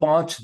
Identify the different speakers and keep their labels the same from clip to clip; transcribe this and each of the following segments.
Speaker 1: 5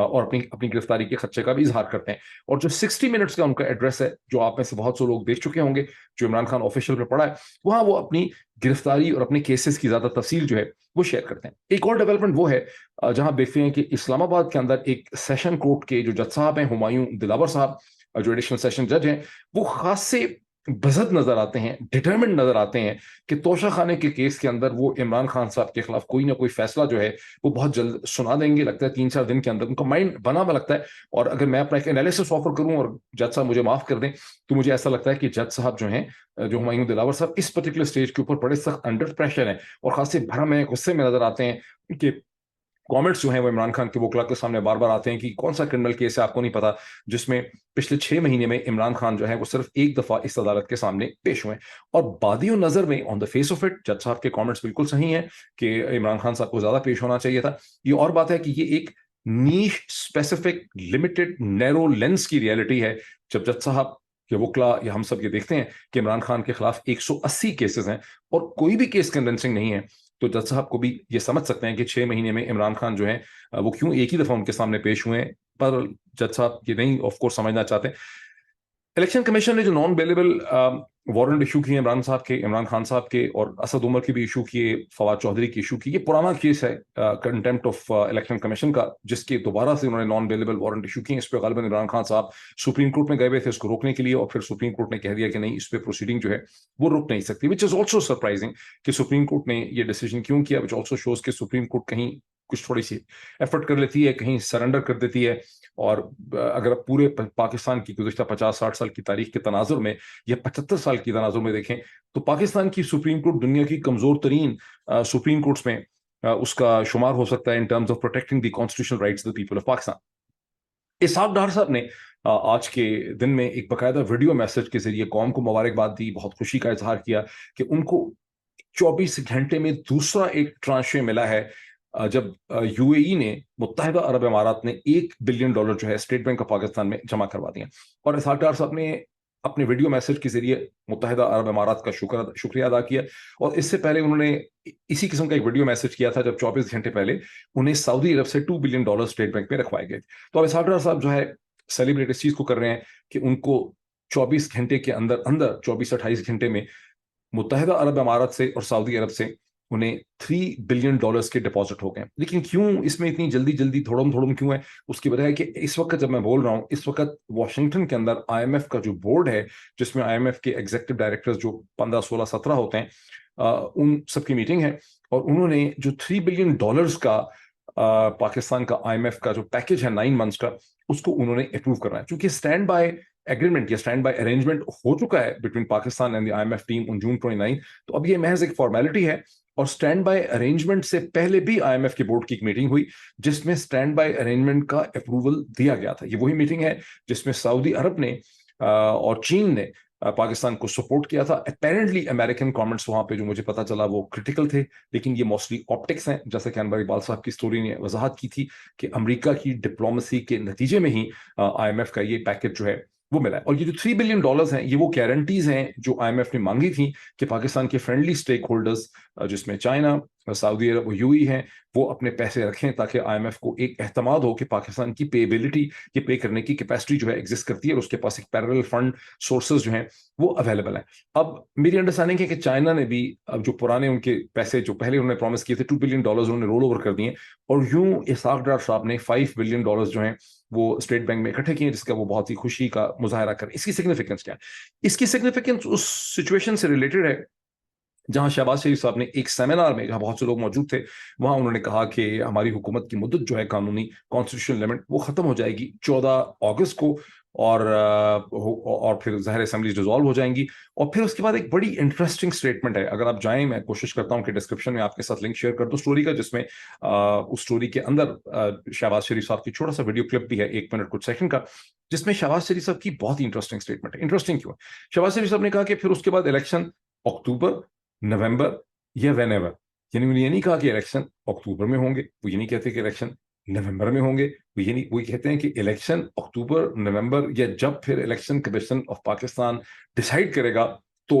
Speaker 1: اور اپنی اپنی گرفتاری کے خدشے کا بھی اظہار کرتے ہیں. اور جو 60 منٹس کا ان کا ایڈریس ہے, جو آپ میں سے بہت سے لوگ دیکھ چکے ہوں گے, جو عمران خان آفیشیل پہ پڑھا ہے, وہاں وہ اپنی گرفتاری اور اپنے کیسز کی زیادہ تفصیل جو ہے وہ شیئر کرتے ہیں. ایک اور ڈیولپمنٹ وہ ہے جہاں دیکھتے ہیں کہ اسلام آباد کے اندر ایک سیشن کورٹ کے جو جج صاحب ہیں, ہمایوں دلاور صاحب, جو ایڈیشنل سیشن جج ہیں, وہ خاص سے بزد نظر آتے ہیں, ڈٹرمنٹ نظر آتے ہیں کہ توشہ خانے کے کیس کے اندر وہ عمران خان صاحب کے خلاف کوئی نہ کوئی فیصلہ جو ہے وہ بہت جلد سنا دیں گے. لگتا ہے 3-4 دن کے اندر ان کا مائنڈ بنا ہوا لگتا ہے. اور اگر میں اپنا ایک انالیسس آفر کروں اور جج صاحب مجھے معاف کر دیں, تو مجھے ایسا لگتا ہے کہ جج صاحب جو ہیں, جو ہمایوں دلاور صاحب, اس پرٹیکولر سٹیج کے اوپر بڑے سخت انڈر پریشر ہیں اور خاص سے بھرم ہے, غصے میں نظر آتے ہیں کہ کامنٹس جو ہیں وہ عمران خان کے وکلا کے سامنے بار بار آتے ہیں کہ کون سا کرمنل کیس ہے آپ کو نہیں پتا, جس میں پچھلے 6 مہینے میں عمران خان جو ہے وہ صرف ایک دفعہ اس عدالت کے سامنے پیش ہوئے. اور بادی و نظر میں آن دا فیس آف اٹ جج صاحب کے کامنٹس بالکل صحیح ہیں کہ عمران خان صاحب کو زیادہ پیش ہونا چاہیے تھا. یہ اور بات ہے کہ یہ ایک نیش اسپیسیفک لمیٹڈ نیرو لینس کی ریئلٹی ہے. جب جج صاحب کہ وکلا یا ہم سب یہ دیکھتے ہیں کہ عمران خان کے خلاف 180 کیسز ہیں اور کوئی بھی کیس کنونسنگ نہیں ہے, تو جج صاحب کو بھی یہ سمجھ سکتے ہیں کہ 6 مہینے میں عمران خان جو ہے وہ کیوں ایک ہی دفعہ ان کے سامنے پیش ہوئے ہیں. پر جج صاحب یہ نہیں آف کورس سمجھنا چاہتے. الیکشن کمیشن نے جو نان بیلیبل وارنٹ ایشو کیے عمران صاحب کے, عمران خان صاحب کے, اور اسد عمر کے بھی ایشو کیے, فواد چودھری کی ایشو کی, یہ پرانا کیس ہے کنٹمپٹ آف الیکشن کمیشن کا, جس کے دوبارہ سے انہوں نے نان بیلیبل وارنٹ ایشو کیے. اس پہ غالباً عمران خان صاحب سپریم کورٹ میں گئے ہوئے تھے اس کو روکنے کے لیے, اور پھر سپریم کورٹ نے کہہ دیا کہ نہیں, اس پہ پروسیڈنگ جو ہے وہ رک نہیں سکتی, وچ از آلسو سرپرائزنگ کہ سپریم کورٹ نے یہ ڈیسیجن کیوں کیا, وچ آلسو شوز کہ سپریم کورٹ کہیں کچھ تھوڑی سی ایفرٹ کر لیتی ہے, کہیں سرنڈر کر دیتی ہے. اور اگر آپ پورے پاکستان کی گزشتہ 50-60 سال کی تاریخ کے تناظر میں یا 75 سال کی تناظر میں دیکھیں, تو پاکستان کی سپریم کورٹ دنیا کی کمزور ترین سپریم کورٹس میں اس کا شمار ہو سکتا ہے in terms of protecting the constitutional rights of the people of Pakistan. Ishaq Dar صاحب نے آج کے دن میں ایک باقاعدہ ویڈیو میسج کے ذریعے قوم کو مبارکباد دی, بہت خوشی کا اظہار کیا کہ ان کو 24 گھنٹے میں دوسرا ایک ٹرانشے ملا ہے جب یو اے ای نے, متحدہ عرب امارات نے $1 بلین جو ہے اسٹیٹ بینک آف پاکستان میں جمع کروا دیا. اور اسحاق ڈار صاحب نے اپنے ویڈیو میسج کے ذریعے متحدہ عرب امارات کا شکریہ ادا کیا. اور اس سے پہلے انہوں نے اسی قسم کا ایک ویڈیو میسج کیا تھا جب 24 گھنٹے پہلے انہیں سعودی عرب سے $2 بلین اسٹیٹ بینک میں رکھوائے گئے. تو اب اسحاق ڈار صاحب جو ہے سیلیبریٹ اس چیز کو کر رہے ہیں کہ ان کو 24 گھنٹے کے اندر 24-28 گھنٹے میں متحدہ عرب امارات سے اور سعودی عرب سے انہیں $3 بلین کے ڈپازٹ ہو گئے. لیکن کیوں اس میں اتنی جلدی تھوڑم کیوں ہے, اس کی وجہ ہے کہ اس وقت جب میں بول رہا ہوں, اس وقت واشنگٹن کے اندر IMF کا جو بورڈ ہے, جس میں IMF کے ایگزیکٹو ڈائریکٹرز جو 15, 16, 17 ہوتے ہیں, ان سب کی میٹنگ ہے. اور انہوں نے جو $3 بلین کا پاکستان کا IMF کا جو پیکج ہے 9 months کا, اس کو انہوں نے اپروو کرنا ہے. چونکہ اسٹینڈ بائی ایگریمنٹ یا اسٹینڈ بائی ارینجمنٹ ہو چکا ہے between Pakistan and the IMF team on June 29, تو اب یہ محض ایک فارمیلٹی ہے. اور اسٹینڈ بائی ارینجمنٹ سے پہلے بھی IMF کے بورڈ کی ایک میٹنگ ہوئی جس میں اسٹینڈ بائی ارینجمنٹ کا اپروول دیا گیا تھا. یہ وہی میٹنگ ہے جس میں سعودی عرب نے اور چین نے پاکستان کو سپورٹ کیا تھا. اپیرنٹلی امریکن کامنٹس وہاں پہ جو مجھے پتا چلا وہ کرٹیکل تھے, لیکن یہ موسٹلی آپٹکس ہیں, جیسے کہ انور اقبال صاحب کی سٹوری نے وضاحت کی تھی کہ امریکہ کی ڈپلومسی کے نتیجے میں ہی IMF کا یہ پیکج جو ہے وہ ملا ہے. اور یہ جو $3 بلین ہیں, یہ وہ گارنٹیز ہیں جو IMF نے مانگی تھیں کہ پاکستان کے فرینڈلی سٹیک ہولڈرز, جس میں چائنا, سعودی عرب اور UAE ہیں, وہ اپنے پیسے رکھیں تاکہ IMF کو ایک اعتماد ہو کہ پاکستان کی پے ایبلٹی, یہ پے کرنے کی کیپیسٹی جو ہے ایگزسٹ کرتی ہے, اور اس کے پاس ایک پیرل فنڈ سورسز جو ہیں وہ اویلیبل ہیں. اب میری انڈرسٹینڈنگ ہے کہ چائنا نے بھی اب جو پرانے ان کے پیسے جو پہلے انہوں نے پرومس کیے تھے $2 بلین انہوں نے رول اوور کر دیے, اور یوں اسحاق ڈار صاحب نے $5 بلین جو ہیں وہ اسٹیٹ بینک میں اکٹھے کیے, جس کا وہ بہت ہی خوشی کا مظاہرہ کریں. اس کی سگنیفیکنس کیا ہے؟ اس کی سگنیفیکنس اس سچویشن سے ریلیٹڈ ہے جہاں شہباز شریف صاحب نے ایک سیمینار میں, جہاں بہت سے لوگ موجود تھے, وہاں انہوں نے کہا کہ ہماری حکومت کی مدت جو ہے قانونی کانسٹیٹیوشنل لیمٹ وہ ختم ہو جائے گی 14 اگست کو, اور پھر ظاہر اسمبلیز ڈیزالو ہو جائیں گی. اور پھر اس کے بعد ایک بڑی انٹرسٹنگ سٹیٹمنٹ ہے, اگر آپ جائیں, میں کوشش کرتا ہوں کہ ڈسکرپشن میں آپ کے ساتھ لنک شیئر کر دوں اسٹوری کا, جس میں اس اسٹوری کے اندر شہباز شریف صاحب کی چھوٹا سا ویڈیو کلپ بھی ہے 1 منٹ کچھ سیکنڈ کا, جس میں شہباز شریف صاحب کی بہت ہی انٹرسٹنگ سٹیٹمنٹ ہے. انٹرسٹنگ کیوں ہے؟ شہباز شریف صاحب نے کہا کہ پھر اس کے بعد الیکشن اکتوبر, نومبر یا وین ایور, یعنی انہوں نے یہ نہیں کہا کہ الیکشن اکتوبر میں ہوں گے, وہ یہ نہیں کہتے کہ الیکشن نومبر میں ہوں گے, وہ کہتے ہیں کہ الیکشن اکتوبر, نومبر, یا جب پھر election commission of Pakistan decide کرے گا تو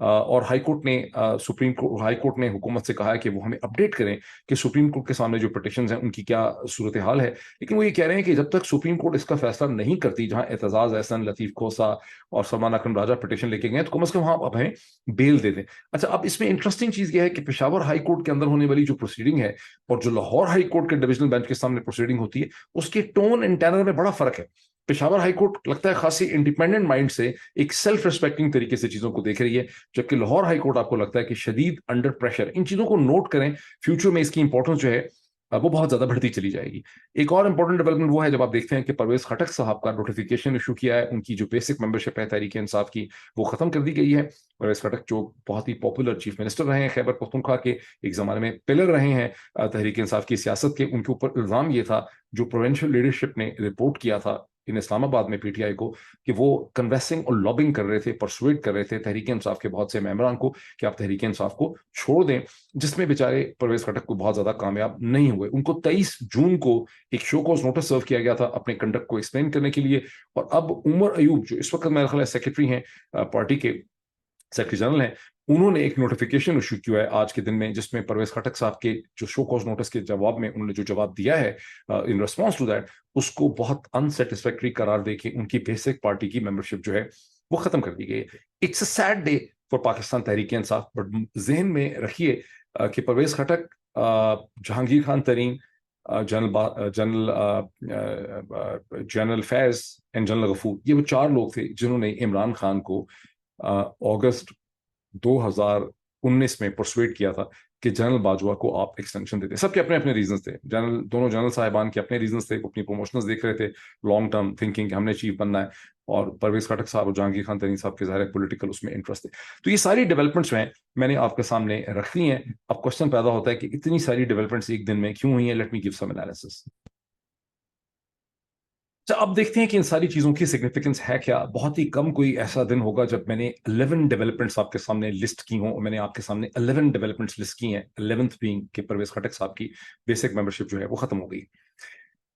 Speaker 1: اور سپریم کورٹ ہائی کورٹ نے حکومت سے کہا ہے کہ وہ ہمیں اپڈیٹ کریں کہ سپریم کورٹ کے سامنے جو پٹیشنز ہیں ان کی کیا صورتحال ہے. لیکن وہ یہ کہہ رہے ہیں کہ جب تک سپریم کورٹ اس کا فیصلہ نہیں کرتی، جہاں اعتزاز احسن، لطیف کھوسا اور سلمان اکرم راجہ پٹیشن لے کے گئے، تو کم از کم وہاں اب ہمیں بیل دے دیں. اچھا، اب اس میں انٹرسٹنگ چیز یہ ہے کہ پشاور ہائی کورٹ کے اندر ہونے والی جو پروسیڈنگ ہے اور جو لاہور ہائی کورٹ کے ڈویژنل بینچ کے سامنے پروسیڈنگ ہوتی ہے، اس کے ٹون اینڈ ٹینر میں بڑا فرق ہے. پشاور ہائی کورٹ لگتا ہے خاصی انڈیپینڈنٹ مائنڈ سے ایک سیلف ریسپیکٹنگ طریقے سے چیزوں کو دیکھ رہی ہے، جبکہ لاہور ہائی کورٹ آپ کو لگتا ہے کہ شدید انڈر پریشر. ان چیزوں کو نوٹ کریں، فیوچر میں اس کی امپورٹنس جو ہے وہ بہت زیادہ بڑھتی چلی جائے گی. ایک اور امپورٹنٹ ڈیولپمنٹ وہ ہے جب آپ دیکھتے ہیں کہ پرویز خٹک صاحب کا نوٹیفیکیشن ایشو کیا ہے، ان کی جو بیسک ممبرشپ ہے تحریک انصاف کی وہ ختم کر دی گئی ہے. پرویز خٹک جو بہت ہی پاپولر چیف منسٹر رہے ہیں خیبر پختونخوا کے، ایک زمانے میں پلر رہے ہیں تحریک انصاف کی سیاست کے، ان کے اوپر الزام یہ تھا جو پروونشل لیڈرشپ نے رپورٹ کیا تھا ان اسلام آباد میں پی ٹی آئی کو، کہ وہ کنوینسنگ اور لابنگ کر رہے تھے، پرسویٹ کر رہے تھے تحریک انصاف کے بہت سے ممبران کو کہ آپ تحریک انصاف کو چھوڑ دیں، جس میں بیچارے پرویز خٹک کو بہت زیادہ کامیاب نہیں ہوئے. ان کو 23 جون کو ایک شو کوز نوٹس سرو کیا گیا تھا اپنے کنڈکٹ کو ایکسپلین کرنے کے لیے. اور اب عمر ایوب جو اس وقت میرا خیال ہے سیکرٹری ہیں پارٹی کے، سیکرٹری جنرل ہیں، انہوں نے ایک نوٹیفیکیشن ایشو کیا ہے آج کے دن میں، جس میں پرویز خٹک صاحب کے جو شو کوز نوٹس کے جواب میں انہوں نے جو جواب دیا ہے ان ریسپانس ٹو دیٹ، اس کو بہت انسیٹسفیکٹری قرار دے کے ان کی بیسک پارٹی کی ممبرشپ جو ہے وہ ختم کر دی گئی ہے. It's a sad day for Pakistan Tehreek Insaf, but ذہن میں رکھیے کہ Pervez Khattak, Jahangir Khan Tareen, general Faiz and general Ghafoor, یہ وہ 4 لوگ تھے جنہوں نے عمران خان کو اگست 2019 میں پرسویٹ کیا تھا کہ جنرل باجوہ کو آپ ایکسٹینشن دیتے. سب کے اپنے اپنے ریزنز تھے، دونوں جنرل صاحبان کے اپنے ریزنز تھے، اپنی پروموشنز دیکھ رہے تھے، لانگ ٹرم تھنکنگ کہ ہم نے چیف بننا ہے، اور پرویز خٹک صاحب اور جہانگیر خان ترین صاحب کے ظاہر پولیٹیکل اس میں انٹرسٹ تھے. تو یہ ساری ڈیولپمنٹس ہیں میں نے آپ کے سامنے رکھ دی ہیں. اب کوشچن پیدا ہوتا ہے کہ اتنی ساری ڈیولپمنٹس ایک دن میں کیوں ہوئی ہیں؟ Let me give some analysis. اب دیکھتے ہیں کہ ان ساری چیزوں کی سگنیفیکنس ہے کیا. بہت ہی کم کوئی ایسا دن ہوگا جب میں نے 11 ڈیولپمنٹس آپ کے سامنے لسٹ کی ہوں، اور میں نے آپ کے سامنے 11 ڈیولپمنٹس لسٹ کی ہیں، 11th بینگ کہ پرویز خٹک صاحب کی بیسک ممبرشپ جو ہے وہ ختم ہو گئی.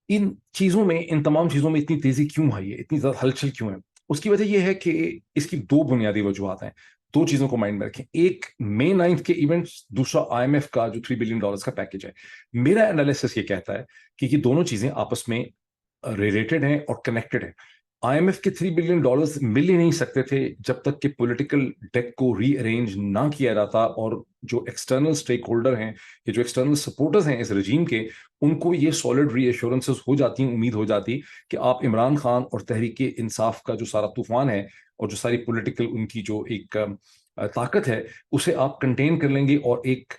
Speaker 1: ان چیزوں میں، ان تمام چیزوں میں اتنی تیزی کیوں آئی ہے، اتنی زیادہ ہلچل کیوں ہے؟ اس کی وجہ یہ ہے کہ اس کی 2 بنیادی وجوہات ہیں. 2 چیزوں کو مائنڈ میں رکھیں، ایک May 9 کے ایونٹس، دوسرا IMF کا جو $3 بلین کا پیکج ہے. میرا انالیسس یہ کہتا ہے کہ یہ دونوں چیزیں آپس میں ریلیٹڈ ہیں اور کنیکٹڈ ہیں. IMF کے $3 بلین مل ہی نہیں سکتے تھے جب تک کہ پولیٹیکل ڈیک کو ری ارینج نہ کیا جاتا، اور جو ایکسٹرنل سٹیک ہولڈر ہیں یا جو ایکسٹرنل سپورٹرز ہیں اس رجیم کے، ان کو یہ سالڈ ری ایشورنسز ہو جاتی ہیں، امید ہو جاتی کہ آپ عمران خان اور تحریک انصاف کا جو سارا طوفان ہے اور جو ساری پولیٹیکل ان کی جو ایک طاقت ہے اسے آپ کنٹین کر لیں گے، اور ایک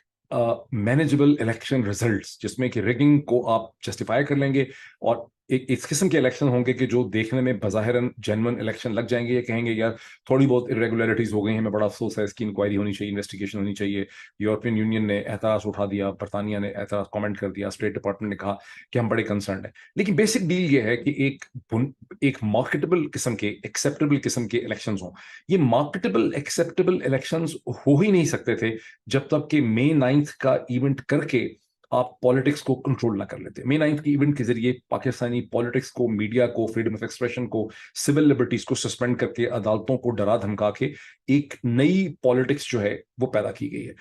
Speaker 1: مینیجبل الیکشن ریزلٹس جس میں کہ ریگنگ کو آپ جسٹیفائی کر لیں گے، اور ایک اس قسم کے الیکشن ہوں گے کہ جو دیکھنے میں بظاہراً جینون الیکشن لگ جائیں گے، یا کہیں گے یار تھوڑی بہت irregularities ہو گئی ہیں، ہمیں بڑا افسوس ہے، اس کی انکوائری ہونی چاہیے، انویسٹیگیشن ہونی چاہیے. یورپین یونین نے اعتراض اٹھا دیا، برطانیہ نے اعتراض کامنٹ کر دیا، اسٹیٹ ڈپارٹمنٹ نے کہا کہ ہم بڑے کنسرنڈ ہیں. لیکن بیسک ڈیل یہ ہے کہ ایک مارکیٹبل قسم کے، ایکسیپٹیبل قسم کے الیکشنز ہوں. یہ مارکیٹبل ایکسیپٹیبل الیکشنز ہو ہی نہیں سکتے تھے جب تک کہ May 9 کا ایونٹ کر کے آپ پالیٹکس کو کنٹرول نہ کر لیتے. May 9 کے ایونٹ کے ذریعے پاکستانی پالیٹکس کو، میڈیا کو، فریڈم آف ایکسپریشن کو، سول لبرٹیز کو سسپینڈ کر کے، عدالتوں کو ڈرا دھمکا کے ایک نئی پالیٹکس جو ہے وہ پیدا کی گئی ہے.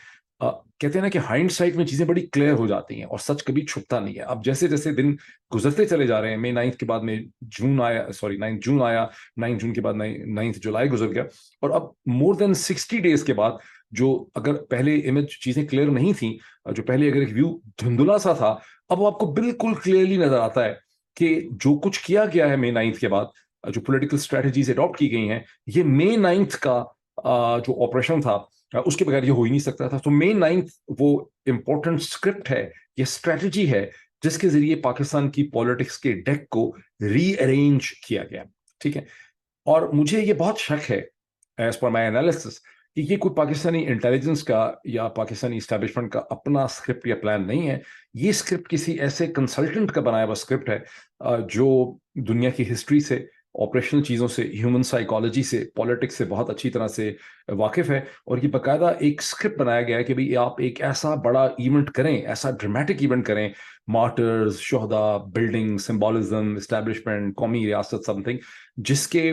Speaker 1: کہتے ہیں نا کہ ہائنڈ سائٹ میں چیزیں بڑی کلیئر ہو جاتی ہیں اور سچ کبھی چھپتا نہیں ہے. اب جیسے جیسے دن گزرتے چلے جا رہے ہیں، May 9 کے بعد میں جون آیا، 9 جون آیا، 9 جون کے بعد 9 جولائی گزر گیا، اور اب مور دین 60 ڈیز کے بعد جو اگر پہلے امیج چیزیں کلیئر نہیں تھیں، جو پہلے اگر ایک ویو دھندلا سا تھا، اب آپ کو بالکل کلیئرلی نظر آتا ہے کہ جو کچھ کیا گیا ہے May 9 کے بعد، جو پولیٹیکل اسٹریٹجیز اڈاپٹ کی گئی ہیں، یہ May 9 کا جو آپریشن تھا اس کے بغیر یہ ہو ہی نہیں سکتا تھا. تو May 9 وہ امپورٹنٹ اسکرپٹ ہے، یہ اسٹریٹجی ہے جس کے ذریعے پاکستان کی پالیٹکس کے ڈیک کو ری ارینج کیا گیا. ٹھیک ہے، اور مجھے یہ بہت شک ہے ایز پر مائی انالیسس کہ یہ کوئی پاکستانی انٹیلیجنس کا یا پاکستانی اسٹیبلشمنٹ کا اپنا اسکرپٹ یا پلان نہیں ہے. یہ اسکرپٹ کسی ایسے کنسلٹنٹ کا بنایا ہوا اسکرپٹ ہے جو دنیا کی ہسٹری سے، آپریشنل چیزوں سے، ہیومن سائیکالوجی سے، پالیٹکس سے بہت اچھی طرح سے واقف ہے. اور یہ باقاعدہ ایک اسکرپٹ بنایا گیا ہے کہ بھئی آپ ایک ایسا بڑا ایونٹ کریں، ایسا ڈرامیٹک ایونٹ کریں، مارٹرز، شہداء، بلڈنگ، سمبولزم، اسٹیبلشمنٹ، قومی ریاست، سم تھنگ، جس کے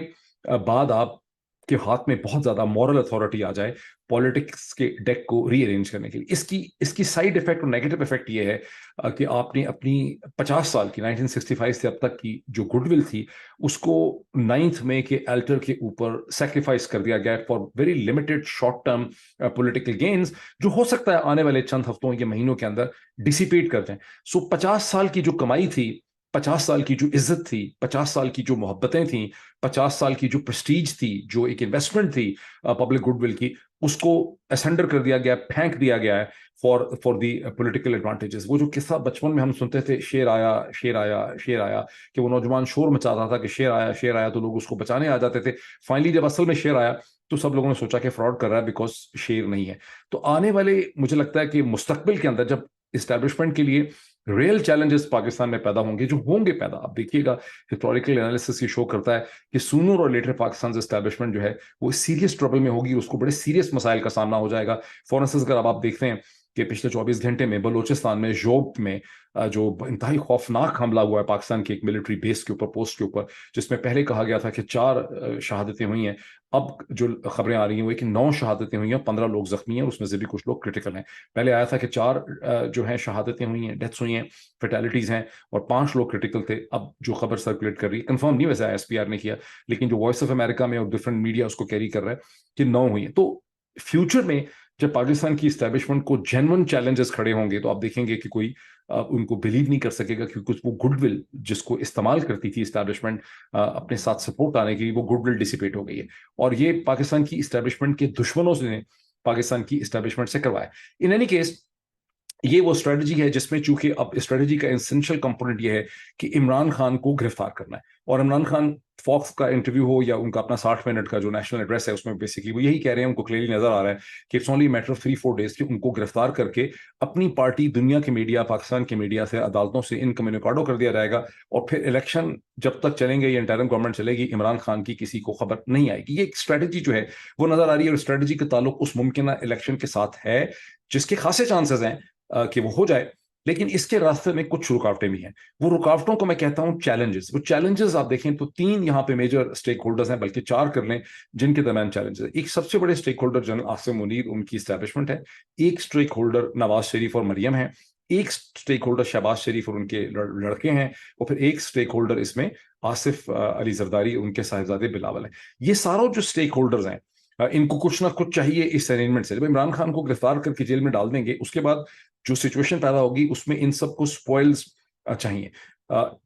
Speaker 1: بعد آپ کے ہاتھ میں بہت زیادہ مورل اتھارٹی آ جائے پالیٹکس کے ڈیک کو ری ارینج کرنے کے لیے. اس کی سائڈ افیکٹ اور نیگیٹو افیکٹ یہ ہے کہ آپ نے اپنی 50 سال کی 1965 سے اب تک کی جو گڈ ول تھی اس کو 9 مئی کے الٹر کے اوپر سیکریفائس کر دیا گیا for very limited short term political gains, جو ہو سکتا ہے آنے والے چند ہفتوں یا مہینوں کے اندر ڈسیپیٹ کر جائیں. 50 سال کی جو کمائی تھی, 50 سال کی جو عزت تھی, 50 سال کی جو محبتیں تھیں, 50 سال کی جو پرسٹیج تھی, جو ایک انویسٹمنٹ تھی پبلک گڈ ول کی, اس کو اسینڈر کر دیا گیا, پھینک دیا گیا ہے فار دی پولیٹیکل ایڈوانٹیجز. وہ جو قصہ بچپن میں ہم سنتے تھے, شیر آیا شیر آیا شیر آیا, کہ وہ نوجوان شور مچاتا تھا کہ شیر آیا شیر آیا, تو لوگ اس کو بچانے آ جاتے تھے. فائنلی جب اصل میں شیر آیا تو سب لوگوں نے سوچا کہ فراڈ کر رہا ہے بیکاز شیر نہیں ہے. تو آنے والے مجھے لگتا ہے کہ مستقبل کے اندر جب اسٹیبلشمنٹ کے لیے ریئل چیلنجز پاکستان میں پیدا ہوں گے, جو ہوں گے پیدا, آپ دیکھیے گا ہسٹوریکل انالیسس یہ شو کرتا ہے کہ سونر اور لیٹر پاکستان سے اسٹیبلشمنٹ جو ہے وہ سیریس ٹربل میں ہوگی, اس کو بڑے سیریس مسائل کا سامنا ہو جائے گا. فار انسٹنس اگر آپ دیکھتے ہیں کہ پچھلے 24 گھنٹے میں بلوچستان میں جوب میں جو انتہائی خوفناک حملہ ہوا ہے پاکستان کے ایک ملٹری بیس کے اوپر, پوسٹ کے اوپر, جس میں پہلے کہا گیا تھا کہ 4 شہادتیں ہوئی ہیں, اب جو خبریں آ رہی ہیں وہ کہ 9 شہادتیں ہوئی ہیں, 15 لوگ زخمی ہیں, اس میں سے بھی کچھ لوگ کرٹیکل ہیں. پہلے آیا تھا کہ 4 جو ہیں شہادتیں ہوئی ہیں, ڈیتھس ہوئی ہیں, فیٹیلٹیز ہیں, اور 5 لوگ کرٹیکل تھے. اب جو خبر سرکولیٹ کر رہی ہے, کنفرم نہیں ویسے ایس پی آر نے کیا, لیکن جو وائس آف امریکہ میں اور ڈفرنٹ میڈیا اس کو کیری کر رہا ہے کہ 9 ہوئی ہیں. تو فیوچر میں جب پاکستان کی اسٹیبلشمنٹ کو جینون چیلنجز کھڑے ہوں گے تو آپ دیکھیں گے کہ کوئی ان کو بلیو نہیں کر سکے گا, کیونکہ وہ گڈ ول جس کو استعمال کرتی تھی اسٹیبلشمنٹ اپنے ساتھ سپورٹ آنے کی, وہ گڈ ول ڈسیپیٹ ہو گئی ہے. اور یہ پاکستان کی اسٹیبلشمنٹ کے دشمنوں سے پاکستان کی اسٹیبلشمنٹ سے کروایا. ان اینی کیس یہ وہ اسٹریٹجی ہے جس میں چونکہ اب اسٹریٹجی کا اسینشیل کمپوننٹ یہ ہے کہ عمران خان کو گرفتار کرنا ہے. اور عمران خان فاکس کا انٹرویو ہو یا ان کا اپنا 60 منٹ کا جو نیشنل ایڈریس ہے اس میں بیسکلی وہ یہی کہہ رہے ہیں, ان کو کلیئرلی نظر آ رہا ہے کہ it's only matter of 3-4 days کہ ان کو گرفتار کر کے اپنی پارٹی, دنیا کے میڈیا, پاکستان کے میڈیا سے, عدالتوں سے انکمیونیکاڈو کر دیا جائے گا, اور پھر الیکشن جب تک چلیں گے یا انٹرم گورنمنٹ چلے گی, عمران خان کی کسی کو خبر نہیں آئے گی. یہ ایک اسٹریٹجی جو ہے وہ نظر آ رہی ہے, اور اسٹریٹجی کا تعلق اس ممکنہ الیکشن کے ساتھ ہے جس کے خاصے چانسز ہیں کہ وہ ہو جائے. لیکن اس کے راستے میں کچھ رکاوٹیں بھی ہیں. وہ رکاوٹوں کو میں کہتا ہوں چیلنجز. وہ چیلنجز آپ دیکھیں تو 3 یہاں پہ میجر اسٹیک ہولڈرز ہیں, بلکہ 4 کر لیں جن کے درمیان چیلنجز ہیں. ایک سب سے بڑے stakeholder general Asim Munir, ان کی اسٹیبلشمنٹ ہے. ایک اسٹیک ہولڈر نواز شریف اور مریم ہیں. ایک اسٹیک ہولڈر شہباز شریف اور ان کے لڑکے ہیں. اور پھر ایک اسٹیک ہولڈر اس میں آصف علی زرداری, ان کے صاحبزادے بلاول ہیں. یہ ساروں جو اسٹیک ہولڈرز ہیں ان کو کچھ نہ کچھ چاہیے اس ارینجمنٹ سے. جب عمران خان کو گرفتار کر کے جیل میں ڈال دیں گے, اس کے بعد جو سچویشن پیدا ہوگی اس میں ان سب کو سپوائلز چاہیے.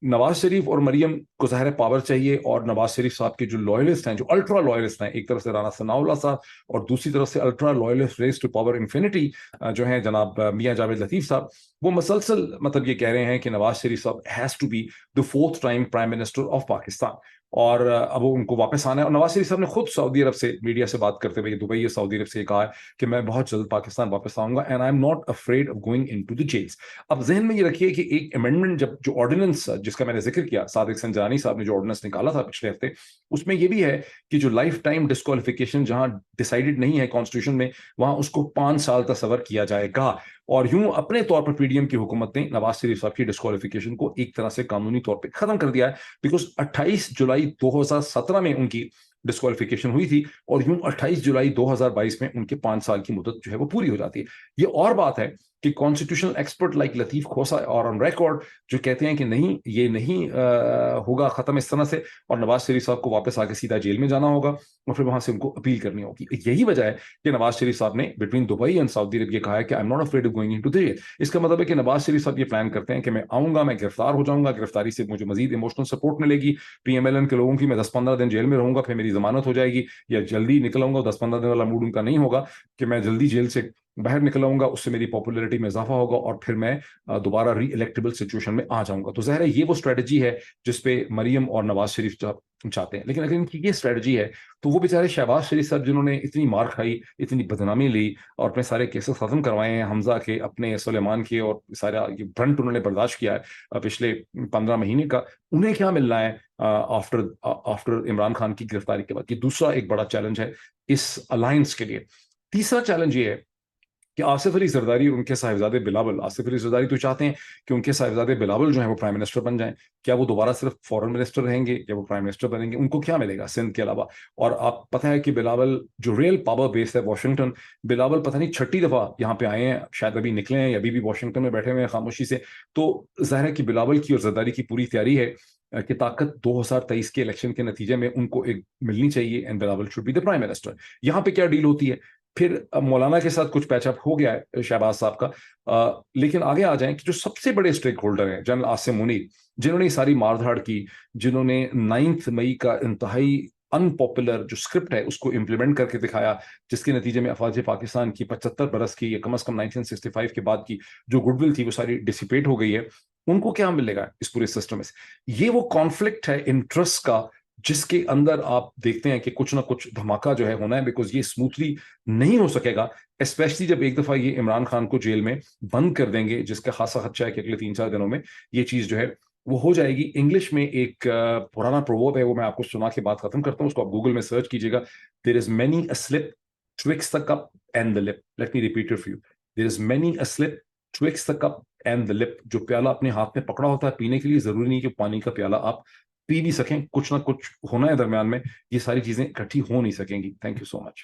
Speaker 1: نواز شریف اور مریم کو ظاہر پاور چاہیے, اور نواز شریف صاحب کے جو لوئلسٹ ہیں, جو الٹرا لوئلسٹ ہیں, ایک طرف سے رانا ثناء اللہ صاحب اور دوسری طرف سے ultra loyalist raise to power infinity جو ہیں جناب میاں جاوید لطیف صاحب, وہ مسلسل مطلب یہ کہہ رہے ہیں کہ Nawaz Sharif sahab has to be the 4th time prime minister of Pakistan. اور اب ان کو واپس آنا ہے. اور نواز شریف صاحب نے خود سعودی عرب سے میڈیا سے بات کرتے ہوئے, دبئی سعودی عرب سے یہ کہا ہے کہ میں بہت جلد پاکستان واپس آؤں گا, and I am not afraid of going into the jails. اب ذہن میں یہ رکھیے کہ ایک امینڈمنٹ جب جو آرڈیننس جس کا میں نے ذکر کیا, صادق سنجانی صاحب نے جو آرڈیننس نکالا تھا پچھلے ہفتے, اس میں یہ بھی ہے کہ جو لائف ٹائم ڈسکوالیفیکیشن جہاں ڈیسائیڈڈ نہیں ہے کانسٹیٹیوشن میں, وہاں اس کو 5 سال تصور کیا جائے گا. اور یوں اپنے طور پر پی ڈی ایم کی حکومت نے نواز شریف صاحب کی ڈسکوالیفیکیشن کو ایک طرح سے قانونی طور پہ ختم کر دیا ہے, بیکاز 28 جولائی 2017 میں ان کی ڈسکوالیفیکیشن ہوئی تھی, اور یوں 28 جولائی 2022 میں ان کے 5 سال کی مدت جو ہے وہ پوری ہو جاتی ہے. یہ اور بات ہے کہ کانسٹیٹیوشنل ایکسپرٹ لائک لطیف کھوسا اور آن ریکارڈ جو کہتے ہیں کہ نہیں, یہ نہیں ہوگا ختم اس طرح سے, اور نواز شریف صاحب کو واپس آ کے سیدھا جیل میں جانا ہوگا اور پھر وہاں سے ان کو اپیل کرنی ہوگی. یہی وجہ ہے کہ نواز شریف صاحب نے بٹوین دبئی اینڈ سعودی عرب یہ کہا ہے کہ I am not afraid of going into the jail. اس کا مطلب ہے کہ نواز شریف صاحب یہ پلان کرتے ہیں کہ میں آؤں گا, میں گرفتار ہو جاؤں گا, گرفتاری سے مجھے مزید ایموشنل سپورٹ ملے گی پی ایم ایل این کے لوگوں کی, میں 10-15 دن جیل میں رہوں گا, پھر میری ضمانت ہو جائے گی, یا جلدی نکل آؤں گا. 10-15 دن والا موڈ ان کا نہیں ہوگا کہ میں جلدی جیل سے باہر نکل آؤں گا, اس سے میری پاپولیرٹی میں اضافہ ہوگا اور پھر میں دوبارہ ری الیکٹیبل سچویشن میں آ جاؤں گا. تو ظاہر ہے یہ وہ اسٹریٹجی ہے جس پہ مریم اور نواز شریف چاہتے ہیں. لیکن اگر ان کی یہ اسٹریٹجی ہے تو وہ بیچارے شہباز شریف صاحب جنہوں نے اتنی مار کھائی, اتنی بدنامی لی اور اپنے سارے کیسز ختم کروائے ہیں, حمزہ کے, اپنے سلیمان کے, اور سارا یہ برنٹ انہوں نے برداشت کیا ہے پچھلے 15 مہینے کا, انہیں کیا ملنا ہے آفٹر عمران خان کی گرفتاری کے بعد. یہ دوسرا ایک بڑا چیلنج ہے اس الائنس کے لیے. تیسرا چیلنج یہ ہے کہ آصف علی زرداری اور ان کے صاحبزادے بلاول، آصف علی زرداری تو چاہتے ہیں کہ ان کے صاحبزادے بلاول جو ہیں وہ پرائم منسٹر بن جائیں. کیا وہ دوبارہ صرف فورن منسٹر رہیں گے یا وہ پرائم منسٹر بنیں گے؟ ان کو کیا ملے گا سندھ کے علاوہ؟ اور آپ پتہ ہے کہ بلاول جو ریئل پاور بیس ہے واشنگٹن، بلاول پتہ نہیں 6 دفعہ یہاں پہ آئے ہیں، شاید ابھی نکلے ہیں یا ابھی بھی واشنگٹن میں بیٹھے ہوئے ہیں خاموشی سے. تو ظاہر ہے کہ بلاول کی اور زرداری کی پوری تیاری ہے کہ طاقت 2023 کے الیکشن کے نتیجے میں ان کو ایک ملنی چاہیے، and Bilawal should be the prime minister. یہاں پہ کیا ڈیل ہوتی ہے؟ پھر مولانا کے ساتھ کچھ پیچ اپ ہو گیا ہے شہباز صاحب کا، لیکن آگے آ جائیں کہ جو سب سے بڑے اسٹیک ہولڈر ہیں جنرل عاصم منیر، جنہوں نے ساری مار دھاڑ کی، جنہوں نے 9 مئی کا انتہائی ان پاپولر جو اسکرپٹ ہے اس کو امپلیمنٹ کر کے دکھایا، جس کے نتیجے میں افواج پاکستان کی 75 برس کی یا کم از کم 1965 کے بعد کی جو گڈ ول تھی وہ ساری ڈسیپیٹ ہو گئی ہے. ان کو کیا ملے گا اس پورے سسٹم میں سے؟ یہ وہ کانفلکٹ ہے انٹرسٹ کا جس کے اندر آپ دیکھتے ہیں کہ کچھ نہ کچھ دھماکہ جو ہے ہونا ہے، بیکاز یہ اسموتھلی نہیں ہو سکے گا، اسپیشلی جب ایک دفعہ یہ عمران خان کو جیل میں بند کر دیں گے، جس کا خاصا خدشہ ہے کہ اگلے 3-4 دنوں میں یہ چیز جو ہے وہ ہو جائے گی. انگلش میں ایک پرانا پروورب ہے، وہ میں آپ کو سنا کے بات ختم کرتا ہوں، اس کو آپ گوگل میں سرچ کیجیے گا. There is many a slip twixt the cup and the lip. Let me repeat it for you. There is many a slip twixt the cup and the lip. جو پیالہ اپنے ہاتھ میں پکڑا ہوتا ہے پینے کے لیے، ضروری نہیں کہ پانی کا پیالہ آپ پی بھی سکیں، کچھ نہ کچھ ہونا ہے درمیان میں، یہ ساری چیزیں اکٹھی ہو نہیں سکیں گی. Thank you so much.